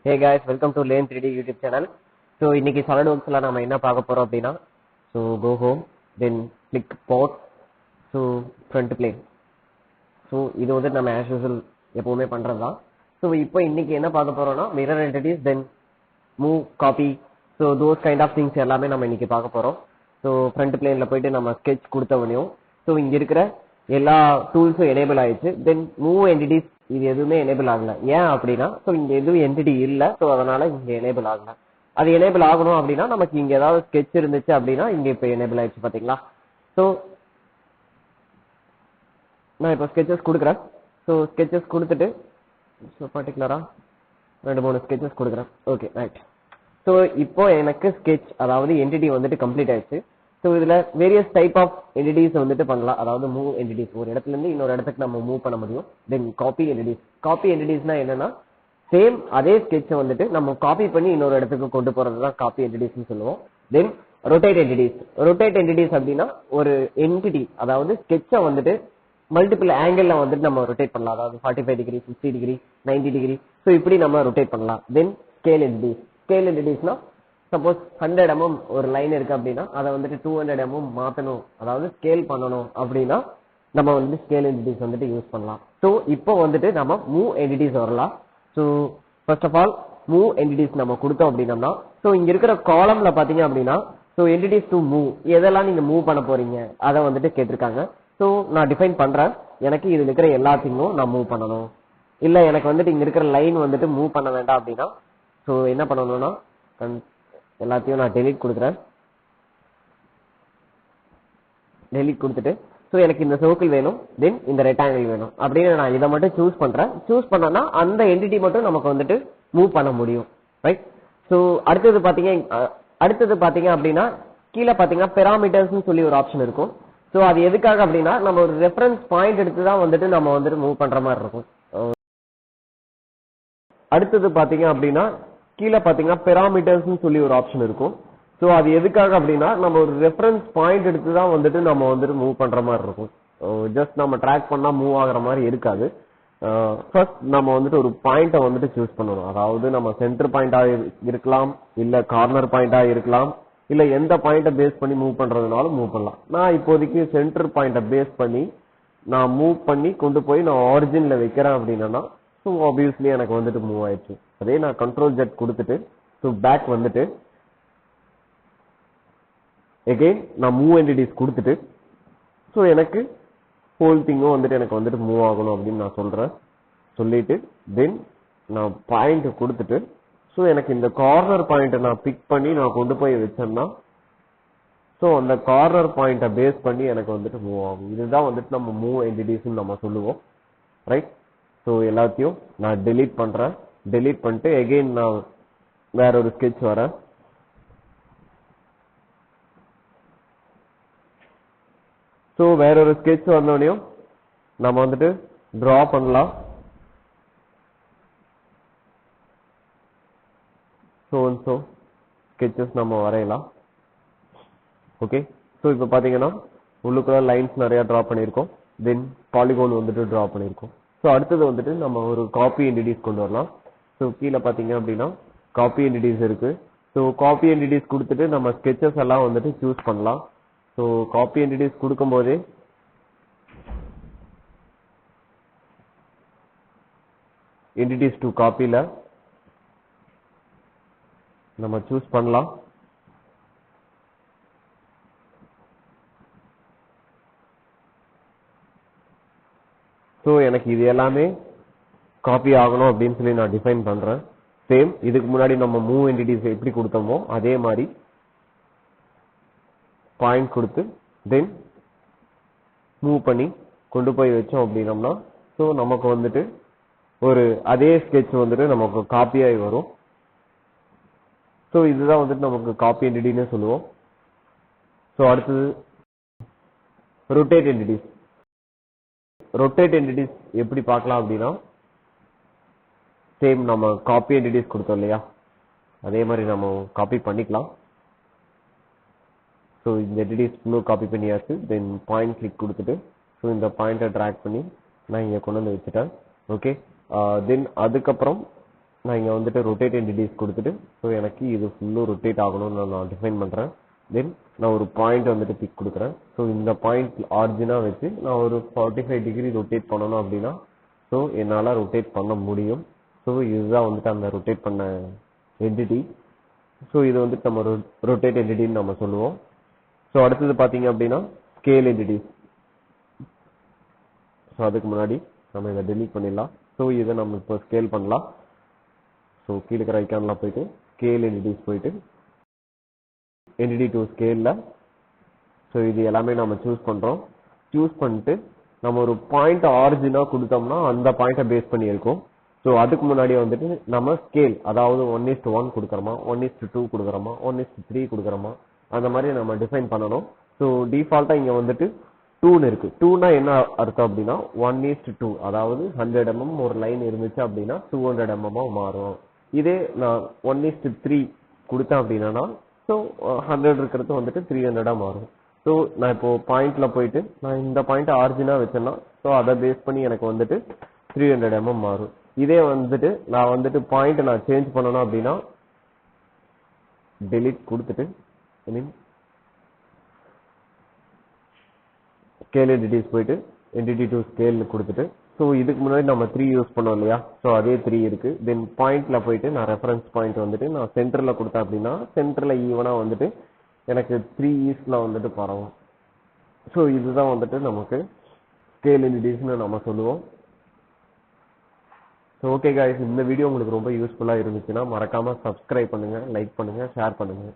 Hey guys, welcome to Lane 3D YouTube channel. So இன்னைக்கு SolidWorks ல நாம என்ன பார்க்க போறோம் அப்படினா so go home then click port so front plane. So இது வந்து நம்ம as usual எப்பவுமே பண்றதுதான். So இப்போ இன்னைக்கு என்ன பார்க்க போறோம்னா mirror entities then move copy so those kind of things எல்லாமே நம்ம இன்னைக்கு பார்க்க போறோம். So front plane ல போய்ட்டு நம்ம sketch கொடுத்தவனையும் so இங்க இருக்கிற எல்லா டூல்ஸும் எனேபிள் ஆயிடுச்சு. தென் மூவ் என்டிட்டிஸ் இது எதுவுமே எனேபிள் ஆகல. ஏன் அப்படின்னா ஸோ இங்க எதுவும் என்டிட்டி இல்ல, ஸோ அதனால இங்க எனேபிள் ஆகல. அது எனேபிள் ஆகணும் அப்படின்னா நமக்கு இங்க ஏதாவது ஸ்கெட்ச் இருந்துச்சு அப்படின்னா இங்க இப்ப எனேபிள் ஆயிடுச்சு பாத்தீங்களா. ஸோ நான் இப்போ ஸ்கெச்சஸ் கொடுக்குறேன். ஸோ ஸ்கெச்சஸ் கொடுத்துட்டு ஸோ பர்டிகுலரா 2-3 ஸ்கெச்சஸ் கொடுக்குறேன். Okay right. ஸோ இப்போ எனக்கு ஸ்கெட்ச் அதாவது என்டிட்டி வந்துட்டு கம்ப்ளீட் ஆயிடுச்சு. ஸோ இதுல வேரியஸ் டைப் ஆஃப் என்டிட்டிஸ் வந்துட்டு பண்ணலாம். அதாவது மூவ் என்டிட்டிஸ் ஒரு இடத்துல இருந்து இன்னொரு இடத்துக்கு நம்ம மூவ் பண்ண முடியும். Then copy entities. காப்பி என்டிட்டிஸ்னா என்னன்னா சேம் அதே ஸ்கெட்சை வந்துட்டு நம்ம காப்பி பண்ணி இன்னொரு இடத்துக்கு கொண்டு போறது தான் காப்பி என்டிட்டிஸ்னு சொல்லுவோம். தென் ரொட்டேட் என்டிட்டிஸ். ரொட்டேட் என்டிட்டிஸ் அப்படின்னா ஒரு என்டிட்டி அதாவது ஸ்கெட்சை வந்துட்டு மல்டிபிள் ஆங்கிள் வந்துட்டு நம்ம ரொட்டேட் பண்ணலாம். அதாவது 45 டிகிரி 60 டிகிரி 90 டிகிரி ஸோ இப்படி நம்ம ரொட்டேட் பண்ணலாம். Then scale entities. ஸ்கேல் என்டிட்டிஸ்னா சப்போஸ் 100 mm ஒரு லைன் இருக்கு அப்படின்னா அதை வந்துட்டு 200 mm மாத்தணும், அதாவது ஸ்கேல் பண்ணணும் அப்படின்னா நம்ம வந்து ஸ்கேல் என்டிட்டிஸ் வந்துட்டு யூஸ் பண்ணலாம். ஸோ இப்போ வந்துட்டு நம்ம மூவ் என்டிட்டிஸ் வரலாம். So first of all move entities நம்ம கொடுத்தோம் அப்படின்னம்னா ஸோ இங்க இருக்கிற காலம்ல பாத்தீங்க அப்படின்னா ஸோ என்டிட்டிஸ் டு மூவ் எதெல்லாம் நீங்க மூவ் பண்ண போறீங்க அதை வந்துட்டு கேட்டிருக்காங்க. ஸோ நான் டிஃபைன் பண்றேன். எனக்கு இதுல இருக்கிற எல்லாத்தையும் நான் மூவ் பண்ணணும். இல்ல எனக்கு வந்துட்டு இங்க இருக்கிற லைன் வந்துட்டு மூவ் பண்ண வேண்டாம் அப்படின்னா ஸோ என்ன பண்ணணும்னா எல்லாத்தையும் நான் டெலீட் கொடுக்குறேன். டெலீட் கொடுத்துட்டு ஸோ எனக்கு இந்த சர்க்கிள் வேணும், தென் இந்த ரெக்டாங்கிள் வேணும் அப்படின்னு நான் இதை மட்டும் சூஸ் பண்றேன். சூஸ் பண்ணனா அந்த என்டிட்டி மட்டும் நமக்கு வந்துட்டு மூவ் பண்ண முடியும். ரைட். ஸோ அடுத்தது பாத்தீங்க அப்படின்னா கீழே பாத்தீங்கன்னா பெராமீட்டர்ஸ் சொல்லி ஒரு ஆப்ஷன் இருக்கும். ஸோ அது எதுக்காக அப்படின்னா நம்ம ஒரு ரெஃபரன்ஸ் பாயிண்ட் எடுத்து தான் வந்துட்டு நம்ம வந்துட்டு மூவ் பண்ற மாதிரி இருக்கும். அடுத்தது பாத்தீங்க அப்படின்னா கீழே பாத்தீங்கன்னா பெராமீட்டர்ஸ் சொல்லி ஒரு ஆப்ஷன் இருக்கும். ஸோ அது எதுக்காக அப்படின்னா நம்ம ஒரு ரெஃபரன்ஸ் பாயிண்ட் எடுத்து தான் வந்துட்டு நம்ம வந்துட்டு மூவ் பண்ற மாதிரி இருக்கும். ஜஸ்ட் நம்ம ட்ராக் பண்ணா மூவ் ஆகுற மாதிரி இருக்காது. ஃபர்ஸ்ட் நம்ம வந்துட்டு ஒரு பாயிண்ட வந்துட்டு சூஸ் பண்ணணும். அதாவது நம்ம சென்டர் பாயிண்டா இருக்கலாம், இல்ல கார்னர் பாயிண்டா இருக்கலாம், இல்ல எந்த பாயிண்ட பேஸ் பண்ணி மூவ் பண்றதுனாலும் மூவ் பண்ணலாம். நான் இப்போதைக்கு சென்டர் பாயிண்ட பேஸ் பண்ணி நான் மூவ் பண்ணி கொண்டு போய் நான் ஆரிஜின்ல வைக்கிறேன் அப்படின்னா ஸோ ஆப்வியஸ்லி எனக்கு வந்துட்டு மூவ் ஆயிடுச்சு. அதே நான் கண்ட்ரோல் ஜெட் கொடுத்துட்டு ஸோ பேக் வந்துட்டு எகெயின் நான் மூவ் என்டிட்டிஸ் கொடுத்துட்டு ஸோ எனக்கு ஹோல் திங்கும் வந்துட்டு எனக்கு வந்துட்டு மூவ் ஆகணும் அப்படின்னு நான் சொல்றேன். சொல்லிட்டு தென் நான் பாயிண்ட் கொடுத்துட்டு ஸோ எனக்கு இந்த கார்னர் பாயிண்ட்டை நான் பிக் பண்ணி நான் கொண்டு போய் வச்சேன்னா ஸோ அந்த கார்னர் பாயிண்ட்டை பேஸ் பண்ணி எனக்கு வந்துட்டு மூவ் ஆகும். இதுதான் வந்துட்டு நம்ம மூவ் என்டிட்டிஸ் நம்ம சொல்லுவோம். ரைட். ஸோ எல்லாத்தையும் நான் டெலீட் பண்றேன். டெலீட் பண்ணிட்டு எகெயின் நான் வேற ஒரு ஸ்கெட்ச் வரேன். ஸோ வேற ஒரு ஸ்கெட்ச் வந்தோடனையும் நம்ம வந்துட்டு டிரா பண்ணலாம். ஸோ ஸ்கெட்சஸ் நம்ம வரையலாம். ஓகே. ஸோ இப்போ பாத்தீங்கன்னா உள்ளுக்குள்ள லைன்ஸ் நிறைய டிரா பண்ணியிருக்கோம். தென் பாலிகோன் வந்துட்டு டிரா பண்ணியிருக்கோம். ஸோ அடுத்தது வந்துட்டு நம்ம ஒரு காப்பி என்டிட்டிஸ் கொண்டு வரலாம். ஸோ கீழே பாத்தீங்க அப்படின்னா காப்பி என்டிட்டிஸ் இருக்கு. ஸோ காப்பி என்டிட்டிஸ் கொடுத்துட்டு நம்ம ஸ்கெட்சஸ் எல்லாம் வந்துட்டு சூஸ் பண்ணலாம். ஸோ காப்பி என்டிட்டிஸ் கொடுக்கும் போதே என்டிட்டிஸ் டு காப்பில நம்ம சூஸ் பண்ணலாம். ஸோ எனக்கு இது எல்லாமே காப்பி ஆகணும் அப்படின்னு சொல்லி நான் டிஃபைன் பண்றேன். சேம் இதுக்கு முன்னாடி நம்ம மூவ் என்டிட்டிஸ் எப்படி கொடுத்தோமோ அதே மாதிரி பாயிண்ட் கொடுத்து தென் மூவ் பண்ணி கொண்டு போய் வச்சோம் அப்படின்னம்னா ஸோ நமக்கு வந்துட்டு ஒரு அதே ஸ்கெட்ச் வந்துட்டு நமக்கு காப்பியாகி வரும். ஸோ இதுதான் வந்துட்டு நமக்கு காப்பி என்டிட்டின்னு சொல்லுவோம். ஸோ அடுத்தது ரொட்டேட் என்டிட்டிஸ். ரொட்டேட் என்டிட்டிஸ் எப்படி பார்க்கலாம் அப்படின்னா சேம் நம்ம காப்பி என்டிட்டிஸ் கொடுத்தோம் இல்லையா அதே மாதிரி நம்ம காப்பி பண்ணிக்கலாம். ஸோ இந்த என்டிட்டிஸ் ஃபுல்லும் காப்பி பண்ணியாச்சு. தென் பாயிண்ட் கிளிக் கொடுத்துட்டு ஸோ இந்த பாயிண்டை ட்ராக் பண்ணி நான் இங்கே கொண்டு வந்து வச்சுட்டேன். ஓகே. தென் அதுக்கப்புறம் நான் இங்க வந்துட்டு ரொட்டேட் என்டிட்டிஸ் கொடுத்துட்டு ஸோ எனக்கு இது ஃபுல்லும் ரொட்டேட் ஆகணும்னு நான் டிஃபைன் பண்றேன். தென் நான் ஒரு பாயிண்ட் வந்துட்டு பிக் கொடுக்குறேன். ஸோ இந்த பாயிண்ட் ஆரிஜினா வச்சு நான் ஒரு 45 டிகிரி ரொட்டேட் பண்ணணும் அப்படின்னா ஸோ என்னால் ரொட்டேட் பண்ண முடியும். ஸோ இதுதான் வந்துட்டு அந்த ரொட்டேட் பண்ண என்டிட்டி. ஸோ இது வந்துட்டு நம்ம ரொட்டேட் என்டிட்டின்னு நம்ம சொல்லுவோம். ஸோ அடுத்தது பார்த்தீங்க அப்படின்னா ஸ்கேல் என்டிட்டிஸ். ஸோ அதுக்கு முன்னாடி நம்ம இதை டெலீட் பண்ணிடலாம். ஸோ இதை நம்ம இப்போ ஸ்கேல் பண்ணலாம். ஸோ கீழே இருக்கிற ஐக்கான்லாம் போயிட்டு ஸ்கேல் என்டிட்டிஸ் போயிட்டு என்டிட்டி டு ஸ்கேலில் ஸோ இது எல்லாமே நம்ம சூஸ் பண்ணுறோம். சூஸ் பண்ணிட்டு நம்ம ஒரு பாயிண்ட் ஆரிஜினா கொடுத்தோம்னா அந்த பாயிண்ட்டை பேஸ் பண்ணி இருக்கும். ஸோ அதுக்கு முன்னாடி வந்துட்டு நம்ம ஸ்கேல் அதாவது 1:1 கொடுக்குறோமா, 1:2 கொடுக்குறோமா, 1:3 கொடுக்குறோமா, அந்த மாதிரி நம்ம டிஃபைன் பண்ணணும். ஸோ டிஃபால்ட்டாக இங்கே வந்துட்டு 2ன்னு இருக்கு. 2னா என்ன அர்த்தம் அப்படின்னா 1:2, அதாவது 100 mm ஒரு லைன் இருந்துச்சு அப்படின்னா 200 mm மாறும். இதே நான் 1:3 கொடுத்தேன் அப்படின்னா ஸோ 100 இருக்கிறது வந்துட்டு 300 மாறும். ஸோ நான் இப்போ பாயிண்ட்ல போயிட்டு நான் இந்த பாயிண்ட் ஆரிஜினா வச்சேன்னா ஸோ அதை பேஸ் பண்ணி எனக்கு வந்துட்டு 300 mm மாறும். இதே வந்துட்டு நான் வந்துட்டு பாயிண்ட் நான் சேஞ்ச் பண்ணணும் அப்படின்னா டெலிட் கொடுத்துட்டு ஸ்கேல் என்டிட்டிஸ் போயிட்டு என்டிட்டி டு ஸ்கேல் கொடுத்துட்டு ஸோ இதுக்கு முன்னாடி நம்ம 3 யூஸ் பண்ணோம் இல்லையா, ஸோ அதே 3 இருக்கு. தென் பாயிண்ட்ல போயிட்டு நான் ரெஃபரன்ஸ் பாயிண்ட் வந்துட்டு நான் சென்டர்ல கொடுத்தேன் அப்படின்னா சென்டர்ல ஈவனா வந்துட்டு எனக்கு 3 ஈஸ்ட்ல வந்துட்டு பரவும். ஸோ இதுதான் வந்துட்டு நமக்கு ஸ்கேல் என்டிட்டிஸ்னு நம்ம சொல்லுவோம். ஸோ ஓகே காய்ஸ், இந்த வீடியோ உங்களுக்கு ரொம்ப யூஸ்ஃபுல்லா இருந்துச்சுன்னா மறக்காம சப்ஸ்கிரைப் பண்ணுங்க, லைக் பண்ணுங்க, ஷேர் பண்ணுங்க.